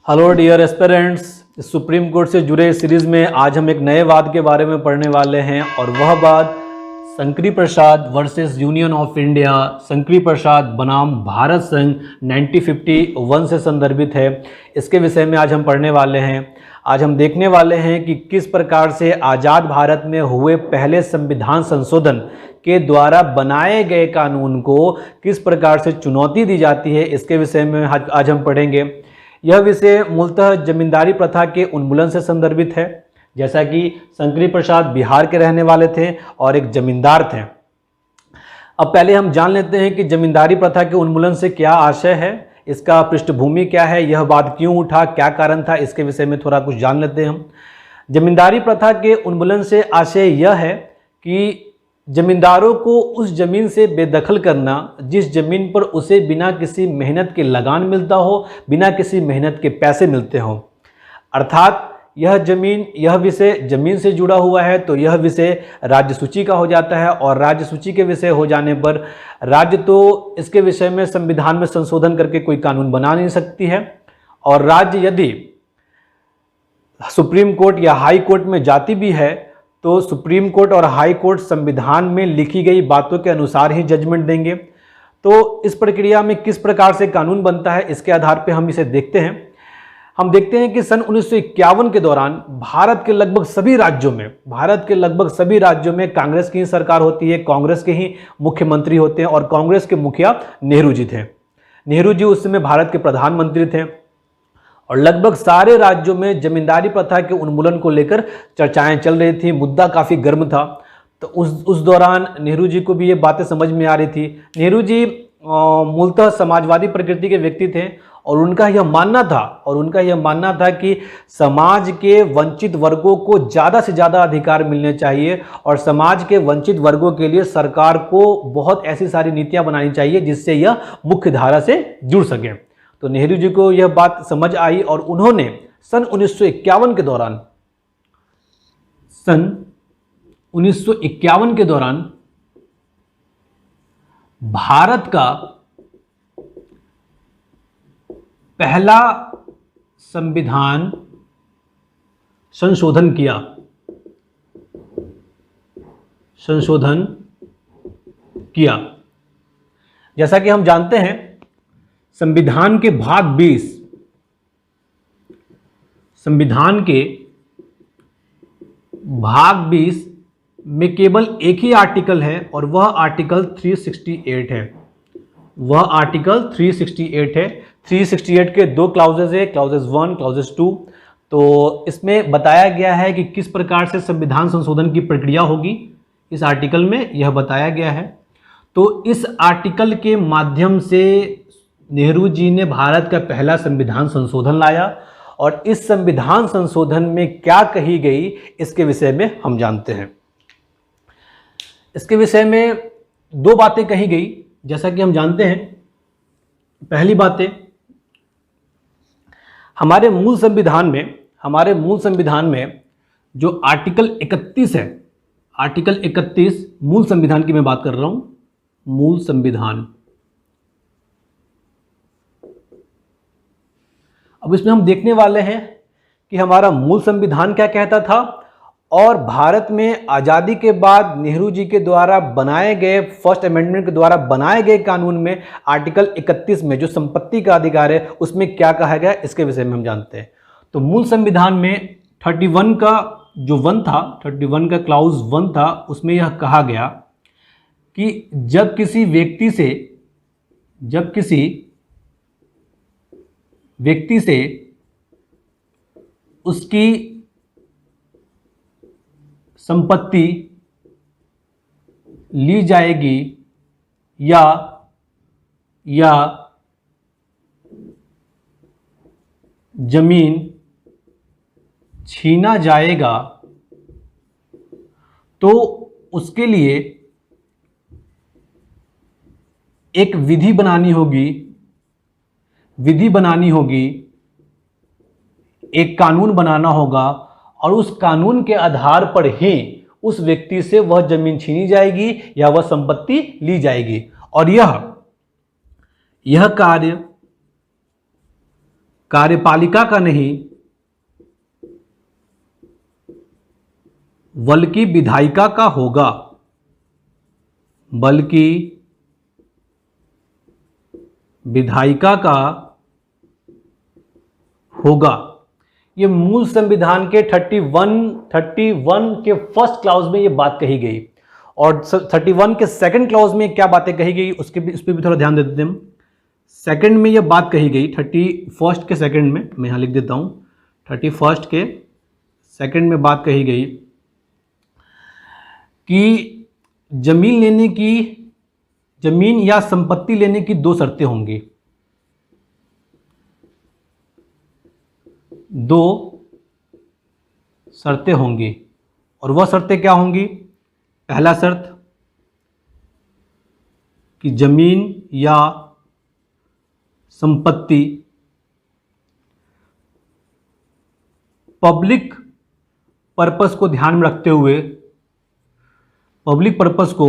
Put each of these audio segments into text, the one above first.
Hello dear aspirants, supreme court से जुड़े इस सीरीज में आज हम एक नए वाद के बारे में पढ़ने वाले हैं और वह वाद Shankari Prasad versus union of India, Shankari Prasad बनाम भारत संघ 1951 से संदर्भित है। इसके विषय में आज हम पढ़ने वाले हैं। आज हम देखने वाले हैं कि किस प्रकार से आज़ाद भारत में हुए पहले संविधान संशोधन के द्वारा बनाए गए कानून को किस प्रकार से चुनौती दी जाती है। इसके विषय में आज हम पढ़ेंगे। यह विषय मूलतः जमींदारी प्रथा के उन्मूलन से संदर्भित है। जैसा कि शंकरी प्रसाद बिहार के रहने वाले थे और एक जमींदार थे। अब पहले हम जान लेते हैं कि जमींदारी प्रथा के उन्मूलन से क्या आशय है, इसका पृष्ठभूमि क्या है, यह बात क्यों उठा, क्या कारण था, इसके विषय में थोड़ा कुछ जान लेते हैं हम। जमींदारी प्रथा के उन्मूलन से आशय यह है कि जमींदारों को उस जमीन से बेदखल करना जिस जमीन पर उसे बिना किसी मेहनत के लगान मिलता हो, बिना किसी मेहनत के पैसे मिलते हों। अर्थात यह विषय जमीन से जुड़ा हुआ है तो यह विषय राज्य सूची का हो जाता है और राज्य सूची के विषय हो जाने पर राज्य तो इसके विषय में संविधान में संशोधन करके कोई कानून बना नहीं सकती है। और राज्य यदि सुप्रीम कोर्ट या हाई कोर्ट में जाती भी है तो सुप्रीम कोर्ट और हाई कोर्ट संविधान में लिखी गई बातों के अनुसार ही जजमेंट देंगे। तो इस प्रक्रिया में किस प्रकार से कानून बनता है, इसके आधार पर हम इसे देखते हैं। हम देखते हैं कि सन 1951 के दौरान भारत के लगभग सभी राज्यों में कांग्रेस की ही सरकार होती है, कांग्रेस के ही मुख्यमंत्री होते हैं और कांग्रेस के मुखिया नेहरू जी थे। नेहरू जी उस समय भारत के प्रधानमंत्री थे और लगभग सारे राज्यों में जमींदारी प्रथा के उन्मूलन को लेकर चर्चाएं चल रही थी। मुद्दा काफ़ी गर्म था। तो उस दौरान नेहरू जी को भी ये बातें समझ में आ रही थी। नेहरू जी मूलतः समाजवादी प्रकृति के व्यक्ति थे और उनका यह मानना था कि समाज के वंचित वर्गों को ज़्यादा से ज़्यादा अधिकार मिलने चाहिए और समाज के वंचित वर्गों के लिए सरकार को बहुत ऐसी सारी नीतियां बनानी चाहिए जिससे यह मुख्य धारा से जुड़ सके। तो नेहरू जी को यह बात समझ आई और उन्होंने सन 1951 के दौरान भारत का पहला संविधान संशोधन किया। जैसा कि हम जानते हैं संविधान के भाग 20 में केवल एक ही आर्टिकल है और वह आर्टिकल 368 है। 368 के दो क्लाउजेज है, क्लाउजेज 1, क्लाउजेज 2। तो इसमें बताया गया है कि किस प्रकार से संविधान संशोधन की प्रक्रिया होगी। इस आर्टिकल में यह बताया गया है। तो इस आर्टिकल के माध्यम से नेहरू जी ने भारत का पहला संविधान संशोधन लाया और इस संविधान संशोधन में क्या कही गई इसके विषय में हम जानते हैं। इसके विषय में दो बातें कही गई। जैसा कि हम जानते हैं, पहली बातें हमारे मूल संविधान में जो आर्टिकल 31 है, आर्टिकल 31 मूल संविधान की मैं बात कर रहा हूं। मूल संविधान, अब इसमें हम देखने वाले हैं कि हमारा मूल संविधान क्या कहता था और भारत में आज़ादी के बाद नेहरू जी के द्वारा बनाए गए फर्स्ट अमेंडमेंट के द्वारा बनाए गए कानून में आर्टिकल 31 में जो संपत्ति का अधिकार है उसमें क्या कहा गया, इसके विषय में हम जानते हैं। तो मूल संविधान में 31 का जो 1 था, 31 का क्लाउज 1 था, उसमें यह कहा गया कि जब किसी व्यक्ति से उसकी संपत्ति ली जाएगी या जमीन छीना जाएगा तो उसके लिए एक विधि बनानी होगी, एक कानून बनाना होगा और उस कानून के आधार पर ही उस व्यक्ति से वह जमीन छीनी जाएगी या वह संपत्ति ली जाएगी। और यह कार्य कार्यपालिका का नहीं बल्कि विधायिका का होगा, बल्कि विधायिका का होगा। ये मूल संविधान के 31 के फर्स्ट क्लाउज में ये बात कही गई, और 31 के सेकंड क्लाउज में क्या बातें कही गई उस पर भी थोड़ा ध्यान दे देते हैं हम। सेकंड में ये बात कही गई, 31 के सेकंड में, मैं यहाँ लिख देता हूँ, 31 के सेकंड में बात कही गई कि जमीन या संपत्ति लेने की 2 शर्तें होंगी। 2 शर्तें होंगी, और वह शर्तें क्या होंगी? पहला शर्त कि जमीन या संपत्ति पब्लिक पर्पस को ध्यान में रखते हुए, पब्लिक पर्पस को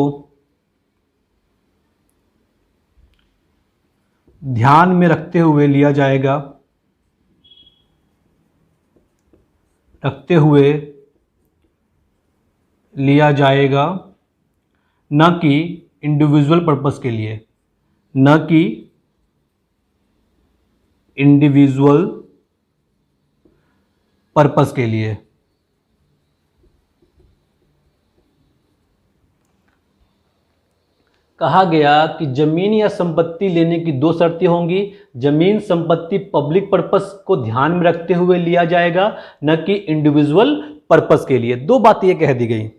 ध्यान में रखते हुए लिया जाएगा, न कि इंडिविजुअल पर्पस के लिए, न कि इंडिविजुअल पर्पस के लिए। कहा गया कि जमीन या संपत्ति लेने की 2 शर्तें होंगी। जमीन संपत्ति पब्लिक पर्पस को ध्यान में रखते हुए लिया जाएगा, न कि इंडिविजुअल पर्पस के लिए। 2 बातें ये कह दी गई,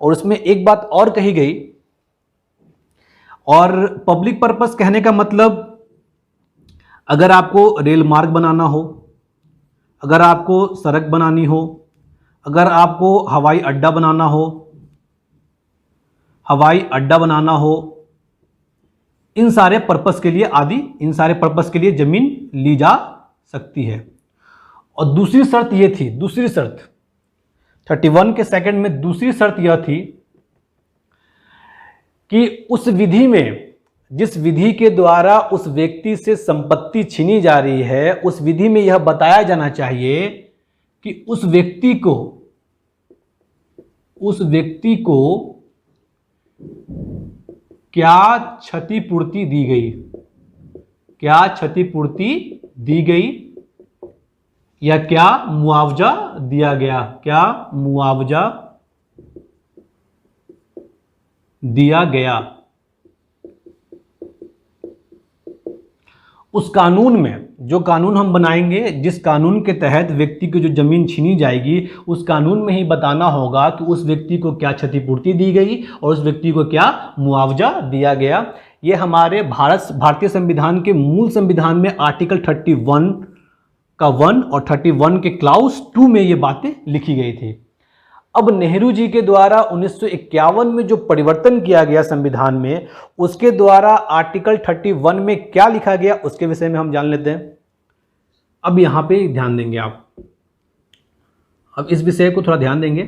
और उसमें एक बात और कही गई, और पब्लिक पर्पस कहने का मतलब, अगर आपको रेल मार्ग बनाना हो, अगर आपको सड़क बनानी हो, अगर आपको हवाई अड्डा बनाना हो, इन सारे पर्पस के लिए इन सारे पर्पस के लिए जमीन ली जा सकती है। और दूसरी शर्त ये थी, 31 के सेकंड में दूसरी शर्त यह थी कि उस विधि में, जिस विधि के द्वारा उस व्यक्ति से संपत्ति छीनी जा रही है, उस विधि में यह बताया जाना चाहिए कि उस व्यक्ति को क्या क्षतिपूर्ति दी गई, या क्या मुआवजा दिया गया, उस कानून में, जो कानून हम बनाएंगे, जिस कानून के तहत व्यक्ति की जो जमीन छीनी जाएगी, उस कानून में ही बताना होगा कि उस व्यक्ति को क्या क्षतिपूर्ति दी गई और उस व्यक्ति को क्या मुआवजा दिया गया। ये हमारे भारतीय संविधान के मूल संविधान में आर्टिकल 31 का 1 और 31 के क्लाउज 2 में ये बातें लिखी गई थी। अब नेहरू जी के द्वारा 1951 में जो परिवर्तन किया गया संविधान में, उसके द्वारा आर्टिकल 31 में क्या लिखा गया उसके विषय में हम जान लेते हैं। अब यहां पे ध्यान देंगे आप, अब इस विषय को थोड़ा ध्यान देंगे।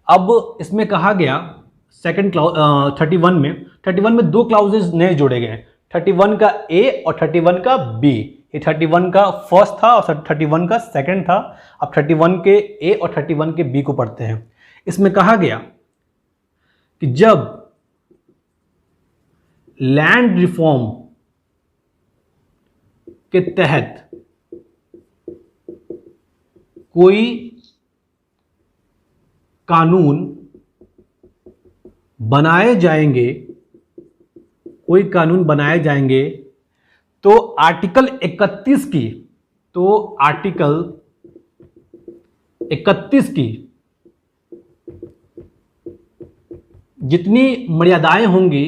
अब इसमें कहा गया सेकंड क्लाउज 31 में 2 क्लाउजेस नए जोड़े गए, 31 का ए और 31 का बी। ये 31 का फर्स्ट था और 31 का सेकंड था। अब 31 के ए और 31 के बी को पढ़ते हैं। इसमें कहा गया कि जब लैंड रिफॉर्म के तहत कोई कानून बनाए जाएंगे, तो आर्टिकल 31 की जितनी मर्यादाएं होंगी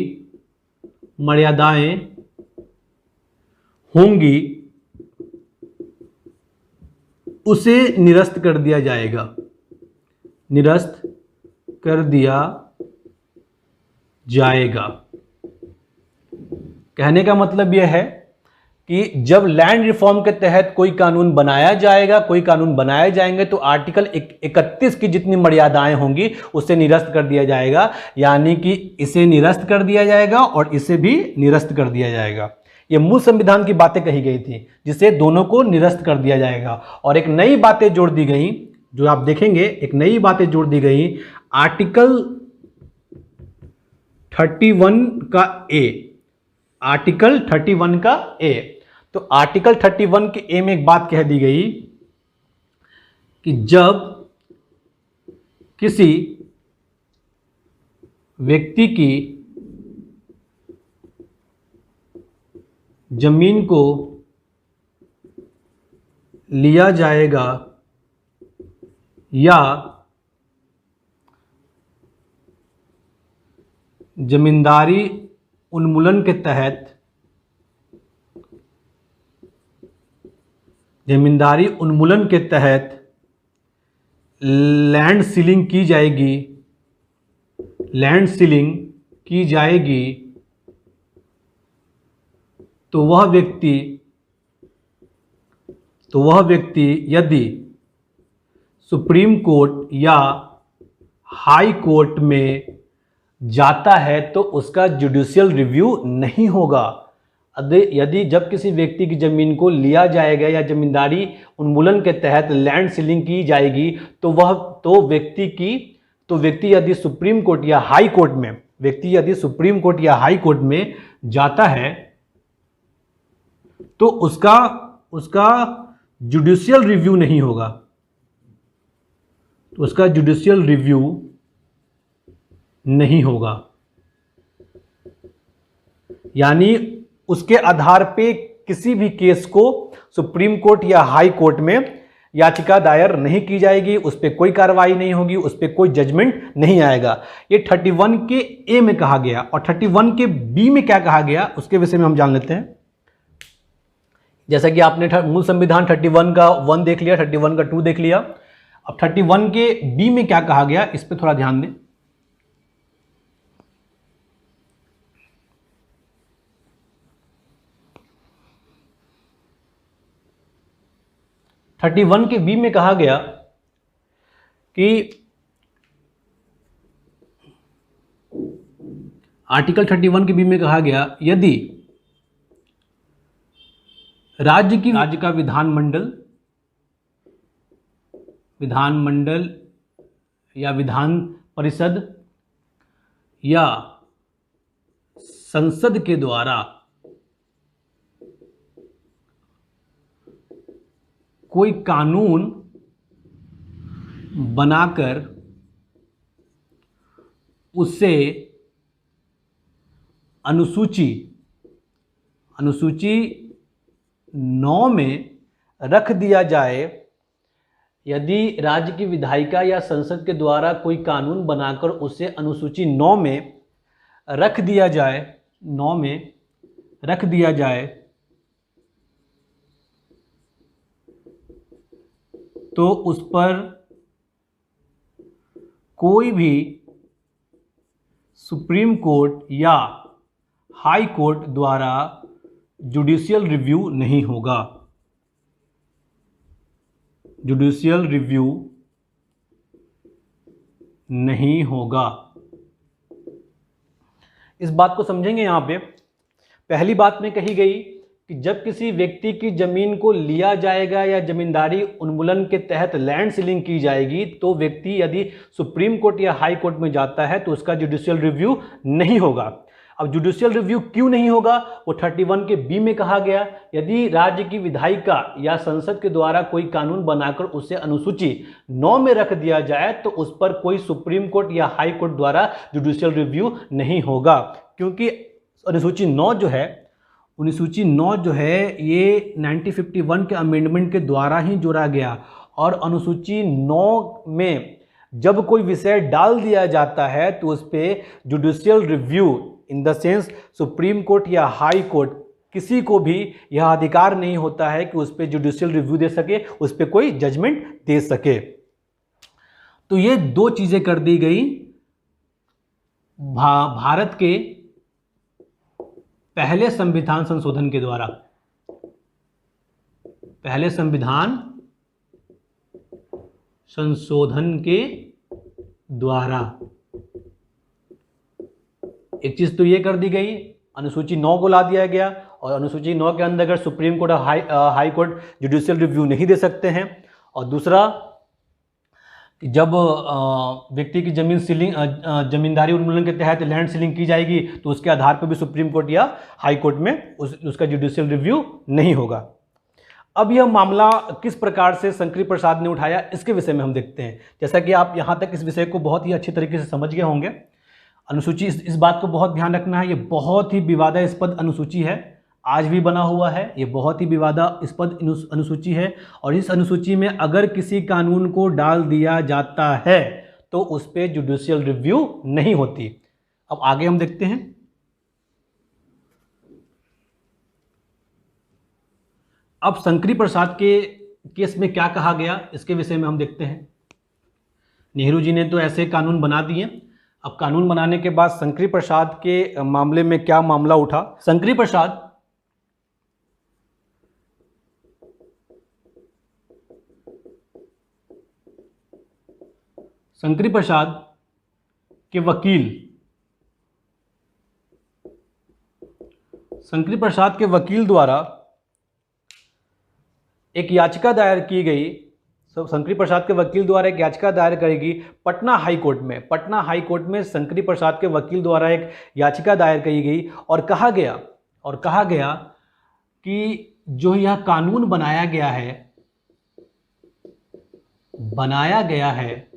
उसे निरस्त कर दिया जाएगा। कहने का मतलब यह है कि जब लैंड रिफॉर्म के तहत कोई कानून बनाया जाएंगे तो आर्टिकल 31 की जितनी मर्यादाएं होंगी उसे निरस्त कर दिया जाएगा, यानी कि इसे निरस्त कर दिया जाएगा और इसे भी निरस्त कर दिया जाएगा। ये मूल संविधान की बातें कही गई थी जिसे दोनों को निरस्त कर दिया जाएगा। और एक नई बातें जोड़ दी गई, जो आप देखेंगे एक नई बातें जोड़ दी गई, आर्टिकल 31 का ए, आर्टिकल 31 का ए। तो आर्टिकल 31 के ए में एक बात कह दी गई कि जब किसी व्यक्ति की जमीन को लिया जाएगा या जमींदारी उन्मूलन के तहत लैंड सीलिंग की जाएगी, तो वह व्यक्ति यदि सुप्रीम कोर्ट या हाई कोर्ट में जाता है तो उसका जुडिशियल रिव्यू नहीं होगा। यदि जब किसी व्यक्ति की जमीन को लिया जाएगा या जमींदारी उन्मूलन के तहत लैंड सीलिंग की जाएगी तो व्यक्ति यदि सुप्रीम कोर्ट या हाई कोर्ट में जाता है तो उसका जुडिशियल रिव्यू नहीं होगा, यानी उसके आधार पे किसी भी केस को सुप्रीम कोर्ट या हाई कोर्ट में याचिका दायर नहीं की जाएगी, उस पर कोई कार्रवाई नहीं होगी, उस पर कोई जजमेंट नहीं आएगा। ये 31 के ए में कहा गया। और 31 के बी में क्या कहा गया उसके विषय में हम जान लेते हैं। जैसा कि आपने मूल संविधान 31 का 1 देख लिया, 31 का 2 देख लिया, अब 31 के बी में क्या कहा गया इस पर थोड़ा ध्यान दें। (31) के बी में कहा गया कि आर्टिकल 31 के बी में कहा गया यदि राज्य का विधानमंडल या विधान परिषद या संसद के द्वारा कोई कानून बनाकर उसे अनुसूची 9 में रख दिया जाए, यदि राज्य की विधायिका या संसद के द्वारा कोई कानून बनाकर उसे अनुसूची 9 में रख दिया जाए तो उस पर कोई भी सुप्रीम कोर्ट या हाई कोर्ट द्वारा जुडिशियल रिव्यू नहीं होगा। इस बात को समझेंगे। यहां पे पहली बात में कही गई कि जब किसी व्यक्ति की जमीन को लिया जाएगा या जमींदारी उन्मूलन के तहत लैंड सीलिंग की जाएगी तो व्यक्ति यदि सुप्रीम कोर्ट या हाई कोर्ट में जाता है तो उसका जुडिशियल रिव्यू नहीं होगा। अब जुडिशियल रिव्यू क्यों नहीं होगा वो 31 के बी में कहा गया, यदि राज्य की विधायिका या संसद के द्वारा कोई कानून बनाकर उसे अनुसूची 9 में रख दिया जाए तो उस पर कोई सुप्रीम कोर्ट या हाई कोर्ट द्वारा जुडिशियल रिव्यू नहीं होगा, क्योंकि अनुसूची 9 जो है ये 1951 के अमेंडमेंट के द्वारा ही जोड़ा गया। और अनुसूची 9 में जब कोई विषय डाल दिया जाता है तो उस पर judicial review in the sense supreme court या हाई कोर्ट किसी को भी यह अधिकार नहीं होता है कि उस पर जुडिशियल रिव्यू दे सके, उस पर कोई जजमेंट दे सके। तो ये 2 चीजें कर दी गई भारत के पहले संविधान संशोधन के द्वारा। पहले संविधान संशोधन के द्वारा एक चीज तो ये कर दी गई, अनुसूची 9 को ला दिया गया, और अनुसूची 9 के अंदर सुप्रीम कोर्ट और हाई कोर्ट जुडिशियल रिव्यू नहीं दे सकते हैं। और दूसरा कि जब व्यक्ति की जमीन सीलिंग जमींदारी उन्मूलन के तहत लैंड सीलिंग की जाएगी तो उसके आधार पर भी सुप्रीम कोर्ट या हाई कोर्ट में उसका जुडिशियल रिव्यू नहीं होगा। अब यह मामला किस प्रकार से शंकरी प्रसाद ने उठाया, इसके विषय में हम देखते हैं। जैसा कि आप यहाँ तक इस विषय को बहुत ही अच्छी तरीके से समझ गए होंगे। अनुसूची, इस बात को बहुत ध्यान रखना है, ये बहुत ही विवादास्पद अनुसूची है, आज भी बना हुआ है। ये बहुत ही विवादास्पद अनुसूची है और इस अनुसूची में अगर किसी कानून को डाल दिया जाता है तो उस पर जुडिशियल रिव्यू नहीं होती। अब आगे हम देखते हैं। अब शंकरी प्रसाद के केस में क्या कहा गया, इसके विषय में हम देखते हैं। नेहरू जी ने तो ऐसे कानून बना दिए। अब कानून बनाने के बाद शंकरी प्रसाद के मामले में क्या मामला उठा। शंकरी प्रसाद के वकील द्वारा एक याचिका दायर की गई। शंकरी प्रसाद के वकील द्वारा एक याचिका दायर करेगी पटना हाई कोर्ट में। पटना हाई कोर्ट में शंकरी प्रसाद के वकील द्वारा एक याचिका दायर की गई और कहा गया कि जो यह कानून बनाया गया है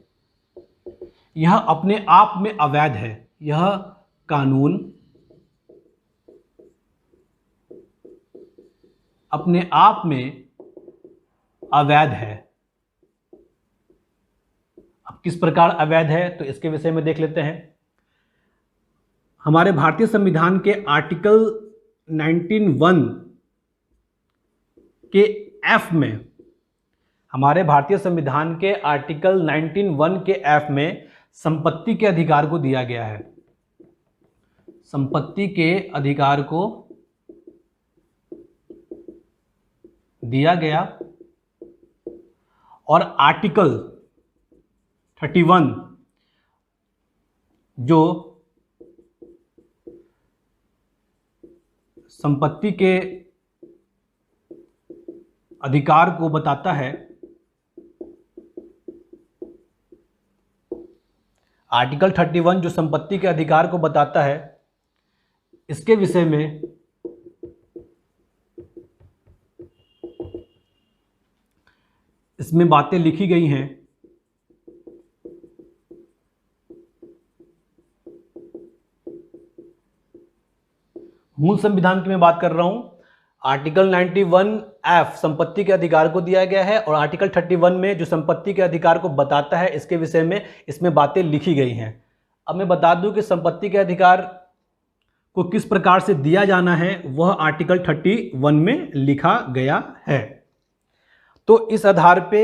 यह अपने आप में अवैध है। यह कानून अपने आप में अवैध है। अब किस प्रकार अवैध है तो इसके विषय में देख लेते हैं। हमारे भारतीय संविधान के आर्टिकल 19(1) के एफ में, हमारे भारतीय संविधान के आर्टिकल 19(1) के एफ में संपत्ति के अधिकार को दिया गया है। संपत्ति के अधिकार को दिया गया और आर्टिकल 31 जो संपत्ति के अधिकार को बताता है, आर्टिकल 31 जो संपत्ति के अधिकार को बताता है, इसके विषय में इसमें बातें लिखी गई हैं। मूल संविधान की मैं बात कर रहा हूं। आर्टिकल 91(f) संपत्ति के अधिकार को दिया गया है और आर्टिकल 31 में जो संपत्ति के अधिकार को बताता है इसके विषय में इसमें बातें लिखी गई हैं। अब मैं बता दूं कि संपत्ति के अधिकार को किस प्रकार से दिया जाना है वह आर्टिकल 31 में लिखा गया है। तो इस आधार पे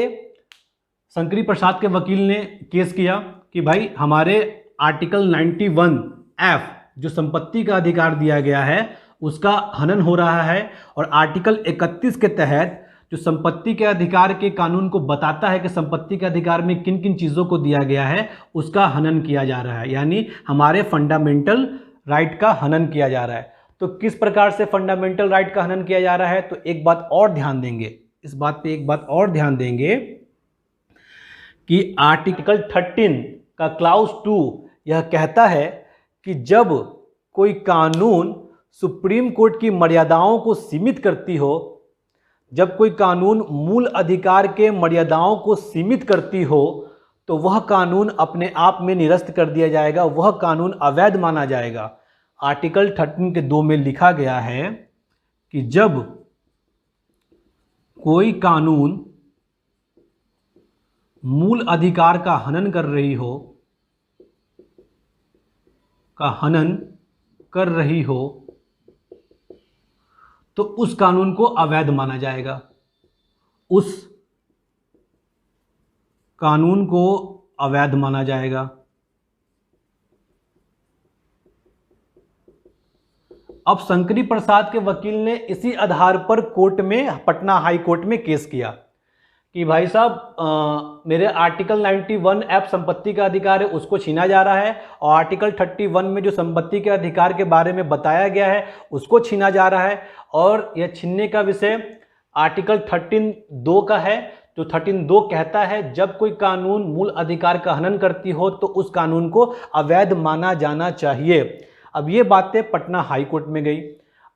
शंकरी प्रसाद के वकील ने केस किया कि भाई हमारे आर्टिकल 91(f) जो संपत्ति का अधिकार दिया गया है उसका हनन हो रहा है और आर्टिकल 31 के तहत जो संपत्ति के अधिकार के कानून को बताता है कि संपत्ति के अधिकार में किन किन चीज़ों को दिया गया है उसका हनन किया जा रहा है, यानी हमारे फंडामेंटल राइट का हनन किया जा रहा है। तो किस प्रकार से फंडामेंटल राइट का हनन किया जा रहा है तो एक बात और ध्यान देंगे, इस बात पे एक बात और ध्यान देंगे कि आर्टिकल 13 का क्लाउज 2 यह कहता है कि जब कोई कानून सुप्रीम कोर्ट की मर्यादाओं को सीमित करती हो, जब कोई कानून मूल अधिकार के मर्यादाओं को सीमित करती हो तो वह कानून अपने आप में निरस्त कर दिया जाएगा, वह कानून अवैध माना जाएगा। आर्टिकल 13 के 2 में लिखा गया है कि जब कोई कानून मूल अधिकार का हनन कर रही हो तो उस कानून को अवैध माना जाएगा, उस कानून को अवैध माना जाएगा। अब शंकरी प्रसाद के वकील ने इसी आधार पर कोर्ट में, पटना हाई कोर्ट में केस किया कि भाई साहब मेरे आर्टिकल 91 एफ संपत्ति का अधिकार है उसको छीना जा रहा है, और आर्टिकल 31 में जो संपत्ति के अधिकार के बारे में बताया गया है उसको छीना जा रहा है। और यह छीनने का विषय आर्टिकल 13(2) का है। जो 13(2) कहता है जब कोई कानून मूल अधिकार का हनन करती हो तो उस कानून को अवैध माना जाना चाहिए। अब ये बातें पटना हाई कोर्ट में गई।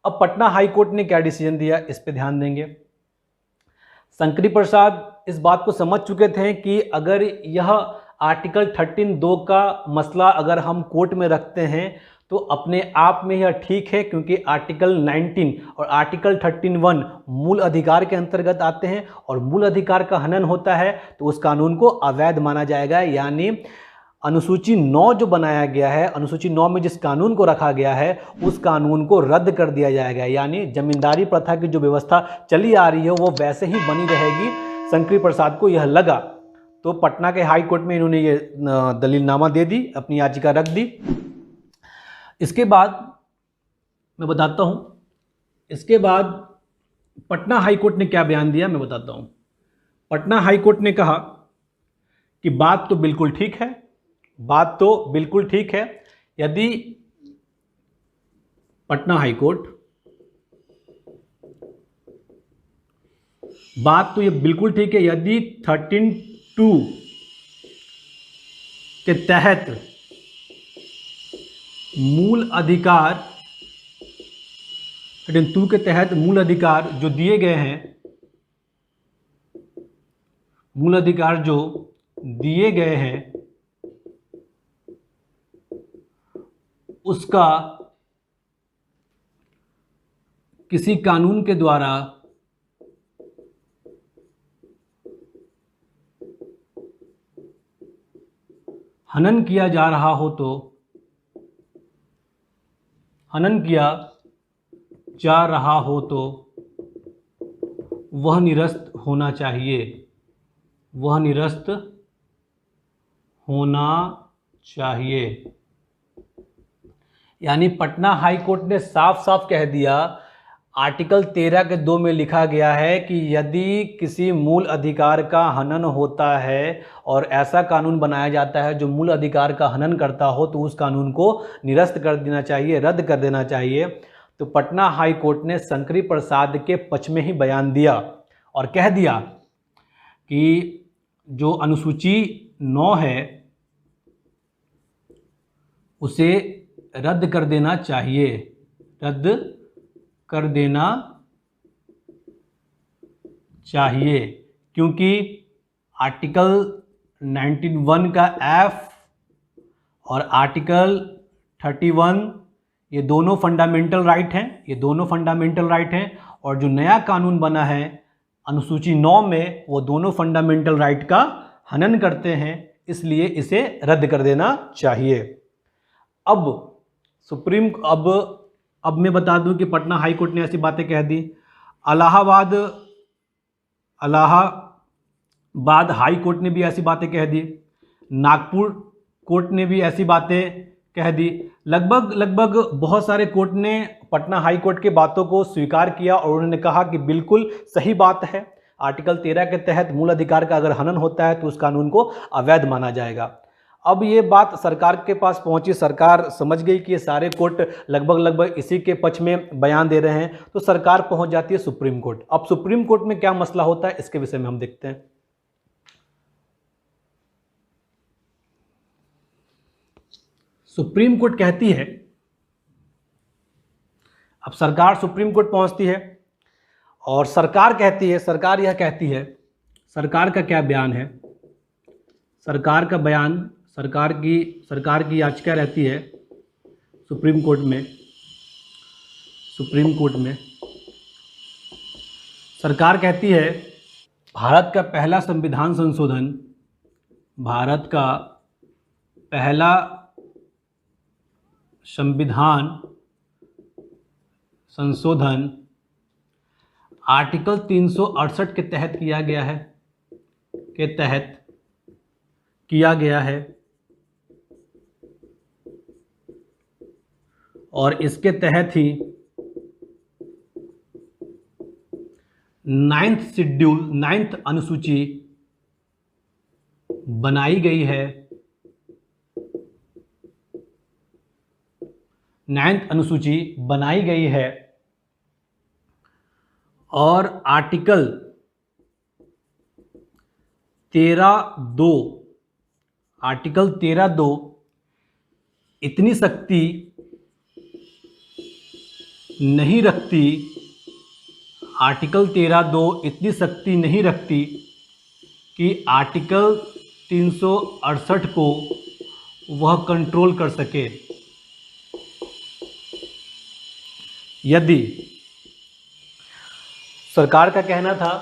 अब पटना हाई कोर्ट ने क्या डिसीजन दिया, इस पे ध्यान देंगे। शंकरी प्रसाद इस बात को समझ चुके थे कि अगर यह आर्टिकल 13(2) का मसला अगर हम कोर्ट में रखते हैं तो अपने आप में यह ठीक है, क्योंकि आर्टिकल 19 और आर्टिकल 13(1) मूल अधिकार के अंतर्गत आते हैं, और मूल अधिकार का हनन होता है तो उस कानून को अवैध माना जाएगा। यानी अनुसूची 9 जो बनाया गया है, अनुसूची 9 में जिस कानून को रखा गया है उस कानून को रद्द कर दिया जाएगा। यानी जमींदारी प्रथा की जो व्यवस्था चली आ रही है वो वैसे ही बनी रहेगी। शंकरी प्रसाद को यह लगा, तो पटना के हाई कोर्ट में इन्होंने ये दलीलनामा दे दी, अपनी याचिका रख दी। इसके बाद मैं बताता हूं, इसके बाद पटना हाई कोर्ट ने क्या बयान दिया मैं बताता हूं। पटना हाई कोर्ट ने कहा कि बात तो बिल्कुल ठीक है, बात तो बिल्कुल ठीक है। यदि पटना हाई कोर्ट, बात तो ये बिल्कुल ठीक है, यदि 13(2) के तहत मूल अधिकार, 13(2) के तहत मूल अधिकार जो दिए गए हैं, मूल अधिकार जो दिए गए हैं उसका किसी कानून के द्वारा हनन किया जा रहा हो तो हनन किया जा रहा हो तो वह निरस्त होना चाहिए, वह निरस्त होना चाहिए। यानी पटना हाई कोर्ट ने साफ साफ कह दिया, आर्टिकल 13(2) में लिखा गया है कि यदि किसी मूल अधिकार का हनन होता है और ऐसा कानून बनाया जाता है जो मूल अधिकार का हनन करता हो तो उस कानून को निरस्त कर देना चाहिए, रद्द कर देना चाहिए। तो पटना हाई कोर्ट ने शंकरी प्रसाद के पक्ष में ही बयान दिया और कह दिया कि जो अनुसूची 9 है उसे रद्द कर देना चाहिए, रद्द कर देना चाहिए, क्योंकि आर्टिकल 91 का एफ और आर्टिकल 31 ये दोनों फंडामेंटल राइट हैं, ये दोनों फंडामेंटल राइट हैं। और जो नया कानून बना है अनुसूची 9 में वो दोनों फंडामेंटल राइट का हनन करते हैं, इसलिए इसे रद्द कर देना चाहिए। अब सुप्रीम अब मैं बता दूं कि पटना हाई कोर्ट ने ऐसी बातें कह दी। इलाहाबाद हाई कोर्ट ने भी ऐसी बातें कह दी, नागपुर कोर्ट ने भी ऐसी बातें कह दी। लगभग बहुत सारे कोर्ट ने पटना हाई कोर्ट की बातों को स्वीकार किया और उन्होंने कहा कि बिल्कुल सही बात है, आर्टिकल 13 के तहत मूल अधिकार का अगर हनन होता है तो उस कानून को अवैध माना जाएगा। अब ये बात सरकार के पास पहुंची, सरकार समझ गई कि ये सारे कोर्ट लगभग इसी के पक्ष में बयान दे रहे हैं, तो सरकार पहुंच जाती है सुप्रीम कोर्ट। अब सुप्रीम कोर्ट में क्या मसला होता है इसके विषय में हम देखते हैं। सुप्रीम कोर्ट कहती है, अब सरकार सुप्रीम कोर्ट पहुंचती है और सरकार कहती है, सरकार यह कहती है, सरकार का क्या बयान है, सरकार का बयान, सरकार की याचिका रहती है सुप्रीम कोर्ट में। सरकार कहती है भारत का पहला संविधान संशोधन, भारत का पहला संविधान संशोधन आर्टिकल 368 के तहत किया गया है, और इसके तहत ही नाइन्थ अनुसूची बनाई गई है, नाइन्थ अनुसूची बनाई गई है और आर्टिकल 13(2) इतनी शक्ति नहीं रखती, आर्टिकल 13(2) इतनी शक्ति नहीं रखती कि आर्टिकल 368 को वह कंट्रोल कर सके। यदि सरकार का कहना था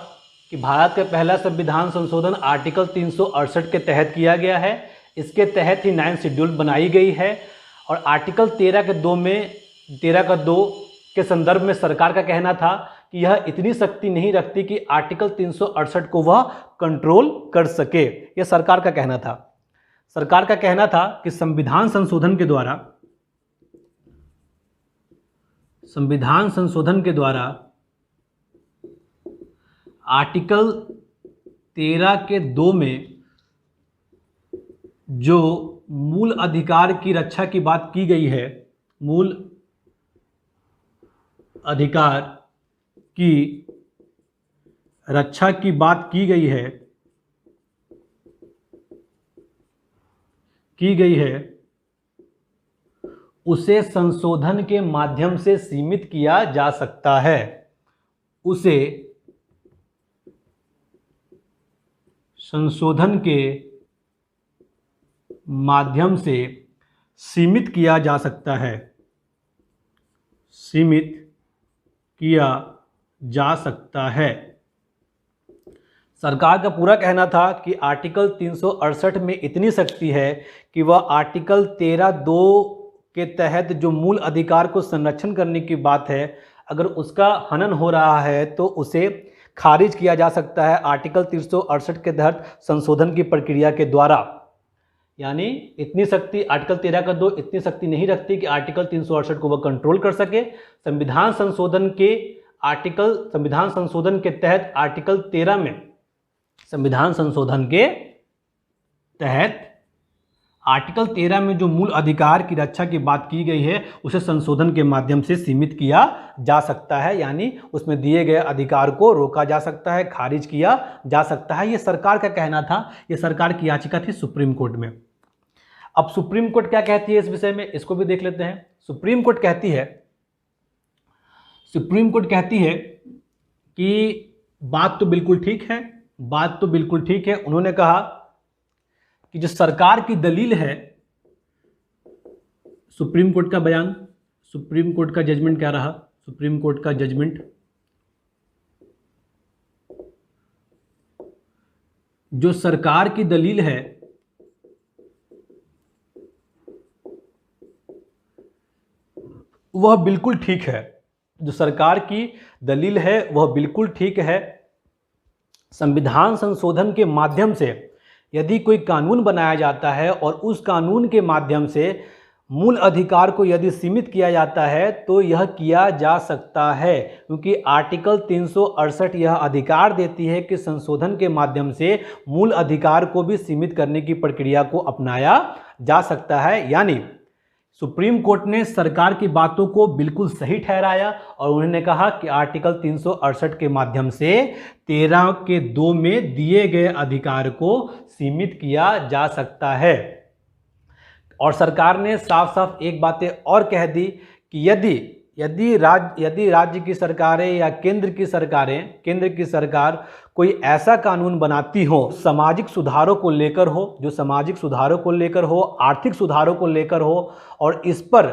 कि भारत का पहला संविधान संशोधन आर्टिकल 368 के तहत किया गया है, इसके तहत ही 9 शेड्यूल बनाई गई है और आर्टिकल 13(2) के संदर्भ में सरकार का कहना था कि यह इतनी शक्ति नहीं रखती कि आर्टिकल 368 को वह कंट्रोल कर सके। यह सरकार का कहना था। सरकार का कहना था कि संविधान संशोधन के द्वारा आर्टिकल 13(2) में जो मूल अधिकार की रक्षा की बात की गई है, मूल अधिकार की रक्षा की बात की गई है, उसे संशोधन के माध्यम से सीमित किया जा सकता है। उसे संशोधन के माध्यम से सीमित किया जा सकता है, सीमित किया जा सकता है। सरकार का पूरा कहना था कि आर्टिकल 368 में इतनी शक्ति है कि वह आर्टिकल 13(2) के तहत जो मूल अधिकार को संरक्षण करने की बात है, अगर उसका हनन हो रहा है तो उसे खारिज किया जा सकता है आर्टिकल 368 के तहत संशोधन की प्रक्रिया के द्वारा। यानी इतनी शक्ति आर्टिकल 13(2) इतनी शक्ति नहीं रखती कि आर्टिकल 368 को वह कंट्रोल कर सके। संविधान संशोधन के तहत आर्टिकल 13 में, संविधान संशोधन के तहत आर्टिकल 13 में जो मूल अधिकार की रक्षा की बात की गई है, उसे संशोधन के माध्यम से सीमित किया जा सकता है। यानी उसमें दिए गए अधिकार को रोका जा सकता है, खारिज किया जा सकता है। यह सरकार का कहना था। यह सरकार की याचिका थी सुप्रीम कोर्ट में। अब सुप्रीम कोर्ट क्या कहती है इस विषय में, इसको भी देख लेते हैं। सुप्रीम कोर्ट कहती है कि बात तो बिल्कुल ठीक है, उन्होंने कहा कि जो सरकार की दलील है, सुप्रीम कोर्ट का बयान, सुप्रीम कोर्ट का जजमेंट क्या रहा, सुप्रीम कोर्ट का जजमेंट, जो सरकार की दलील है वह बिल्कुल ठीक है, जो सरकार की दलील है वह बिल्कुल ठीक है। संविधान संशोधन के माध्यम से यदि कोई कानून बनाया जाता है और उस कानून के माध्यम से मूल अधिकार को यदि सीमित किया जाता है तो यह किया जा सकता है, क्योंकि आर्टिकल 368 यह अधिकार देती है कि संशोधन के माध्यम से मूल अधिकार को भी सीमित करने की प्रक्रिया को अपनाया जा सकता है। यानी सुप्रीम कोर्ट ने सरकार की बातों को बिल्कुल सही ठहराया और उन्होंने कहा कि आर्टिकल 368 के माध्यम से 13(2) में दिए गए अधिकार को सीमित किया जा सकता है। और सरकार ने साफ साफ एक बातें और कह दी कि यदि राज्य की सरकारें या केंद्र की सरकार कोई ऐसा कानून बनाती हो सामाजिक सुधारों को लेकर हो, आर्थिक सुधारों को लेकर हो और इस पर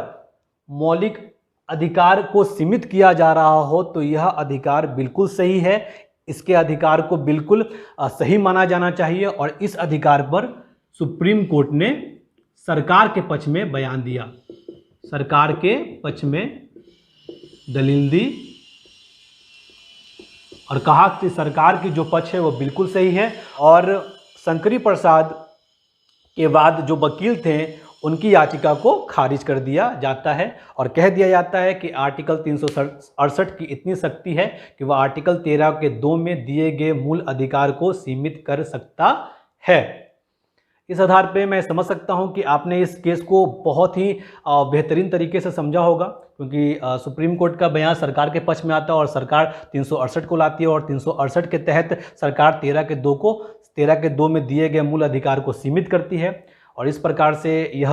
मौलिक अधिकार को सीमित किया जा रहा हो, तो यह अधिकार बिल्कुल सही है, इसके अधिकार को बिल्कुल सही माना जाना चाहिए। और इस अधिकार पर सुप्रीम कोर्ट ने सरकार के पक्ष में बयान दिया, सरकार के पक्ष में दलील दी और कहा कि सरकार की जो पक्ष है वो बिल्कुल सही है। और शंकरी प्रसाद के बाद जो वकील थे उनकी याचिका को खारिज कर दिया जाता है और कह दिया जाता है कि आर्टिकल 368 की इतनी शक्ति है कि वह आर्टिकल 13 के 2 में दिए गए मूल अधिकार को सीमित कर सकता है। इस आधार पे मैं समझ सकता हूं कि आपने इस केस को बहुत ही बेहतरीन तरीके से समझा होगा, क्योंकि सुप्रीम कोर्ट का बयान सरकार के पक्ष में आता है और सरकार 368 को लाती है और 368 के तहत सरकार 13 के 2 में दिए गए मूल अधिकार को सीमित करती है और इस प्रकार से यह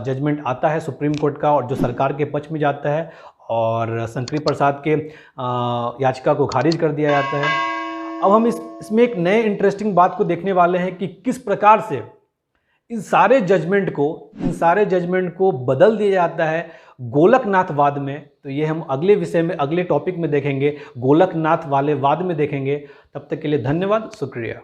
जजमेंट आता है सुप्रीम कोर्ट का और जो सरकार के पक्ष में जाता है और शंकरी प्रसाद के याचिका को खारिज कर दिया जाता है। अब हम इसमें एक नए इंटरेस्टिंग बात को देखने वाले हैं कि किस प्रकार से इन सारे जजमेंट को बदल दिया जाता है गोलकनाथवाद में। तो ये हम अगले विषय में, अगले टॉपिक में देखेंगे, गोलकनाथ वाले वाद में देखेंगे। तब तक के लिए धन्यवाद, शुक्रिया।